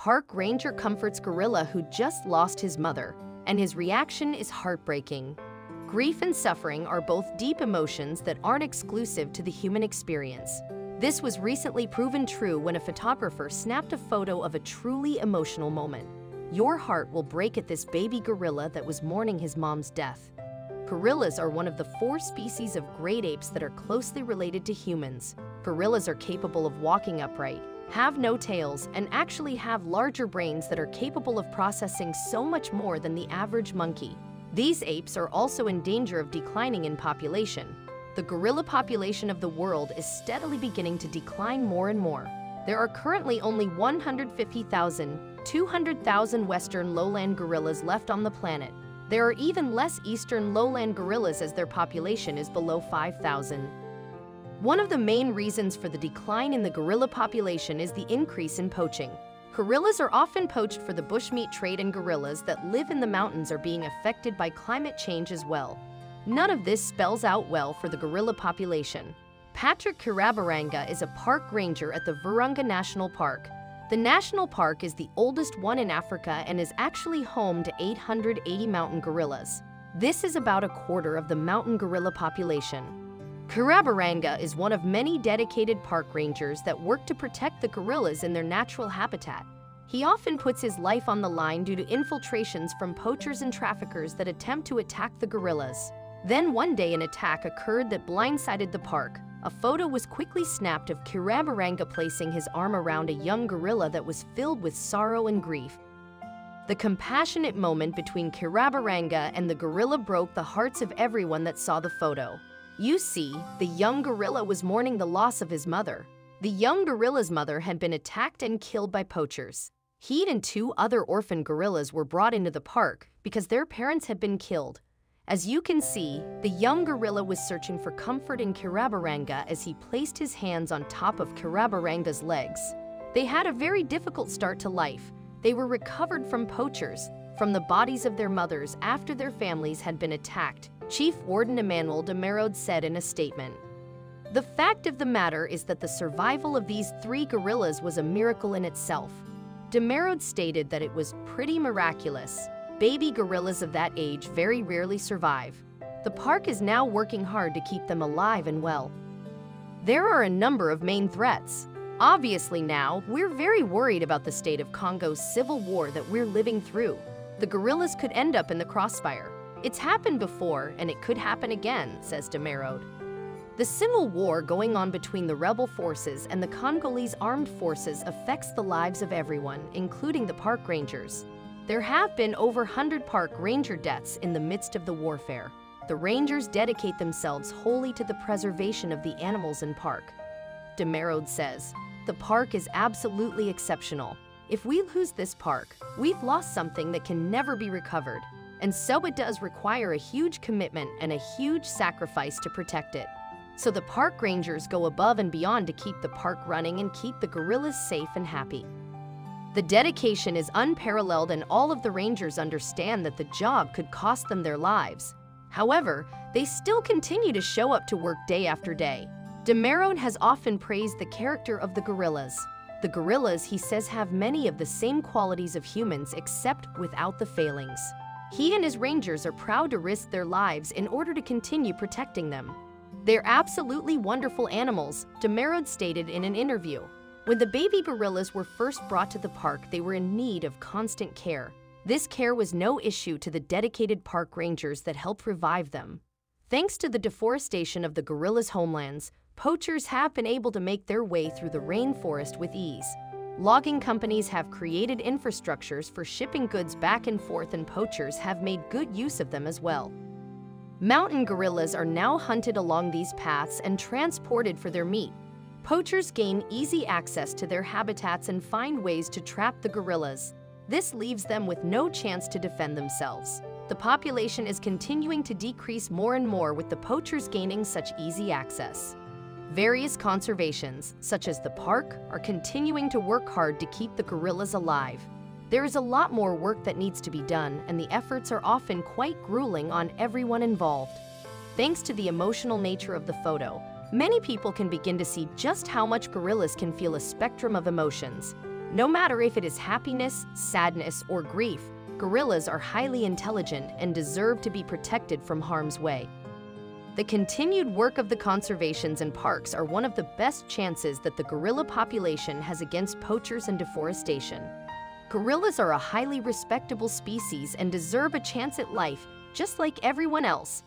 park ranger comforts gorilla who just lost his mother, and his reaction is heartbreaking. Grief and suffering are both deep emotions that aren't exclusive to the human experience. This was recently proven true when a photographer snapped a photo of a truly emotional moment. Your heart will break at this baby gorilla that was mourning his mom's death. Gorillas are one of the 4 species of great apes that are closely related to humans. Gorillas are capable of walking upright, have no tails, and actually have larger brains that are capable of processing so much more than the average monkey. These apes are also in danger of declining in population. The gorilla population of the world is steadily beginning to decline more and more. There are currently only 150,000, 200,000 western lowland gorillas left on the planet. There are even less eastern lowland gorillas as their population is below 5,000. One of the main reasons for the decline in the gorilla population is the increase in poaching. Gorillas are often poached for the bushmeat trade, and gorillas that live in the mountains are being affected by climate change as well. None of this spells out well for the gorilla population. Patrick Kirabaranga is a park ranger at the Virunga National Park. The national park is the oldest one in Africa and is actually home to 880 mountain gorillas. This is about a quarter of the mountain gorilla population. Kirabaranga is one of many dedicated park rangers that work to protect the gorillas in their natural habitat. He often puts his life on the line due to infiltrations from poachers and traffickers that attempt to attack the gorillas. Then one day an attack occurred that blindsided the park. A photo was quickly snapped of Kirabaranga placing his arm around a young gorilla that was filled with sorrow and grief. The compassionate moment between Kirabaranga and the gorilla broke the hearts of everyone that saw the photo. You see, the young gorilla was mourning the loss of his mother. The young gorilla's mother had been attacked and killed by poachers. He and 2 other orphan gorillas were brought into the park because their parents had been killed. As you can see, the young gorilla was searching for comfort in Kirabaranga as he placed his hands on top of Kirabaranga's legs. They had a very difficult start to life. They were recovered from poachers, from the bodies of their mothers after their families had been attacked, Chief Warden Emmanuel Demerode said in a statement. The fact of the matter is that the survival of these 3 gorillas was a miracle in itself. Demerode stated that it was pretty miraculous. Baby gorillas of that age very rarely survive. The park is now working hard to keep them alive and well. There are a number of main threats. Obviously now, we're very worried about the state of Congo's civil war that we're living through. The gorillas could end up in the crossfire. It's happened before, and it could happen again, says Demerode. The civil war going on between the rebel forces and the Congolese armed forces affects the lives of everyone, including the park rangers. There have been over 100 park ranger deaths in the midst of the warfare. The rangers dedicate themselves wholly to the preservation of the animals in park. Demerode says, the park is absolutely exceptional. If we lose this park, we've lost something that can never be recovered. And so it does require a huge commitment and a huge sacrifice to protect it. So the park rangers go above and beyond to keep the park running and keep the gorillas safe and happy. The dedication is unparalleled, and all of the rangers understand that the job could cost them their lives. However, they still continue to show up to work day after day. Demerode has often praised the character of the gorillas. The gorillas, he says, have many of the same qualities of humans except without the failings. He and his rangers are proud to risk their lives in order to continue protecting them. They're absolutely wonderful animals, Demerode stated in an interview. When the baby gorillas were first brought to the park, they were in need of constant care. This care was no issue to the dedicated park rangers that helped revive them. Thanks to the deforestation of the gorillas' homelands, poachers have been able to make their way through the rainforest with ease. Logging companies have created infrastructures for shipping goods back and forth, and poachers have made good use of them as well. Mountain gorillas are now hunted along these paths and transported for their meat. Poachers gain easy access to their habitats and find ways to trap the gorillas. This leaves them with no chance to defend themselves. The population is continuing to decrease more and more with the poachers gaining such easy access. Various conservations, such as the park, are continuing to work hard to keep the gorillas alive. There is a lot more work that needs to be done, and the efforts are often quite grueling on everyone involved. Thanks to the emotional nature of the photo, many people can begin to see just how much gorillas can feel a spectrum of emotions. No matter if it is happiness, sadness, or grief, gorillas are highly intelligent and deserve to be protected from harm's way. The continued work of the conservations and parks are one of the best chances that the gorilla population has against poachers and deforestation. Gorillas are a highly respectable species and deserve a chance at life, just like everyone else.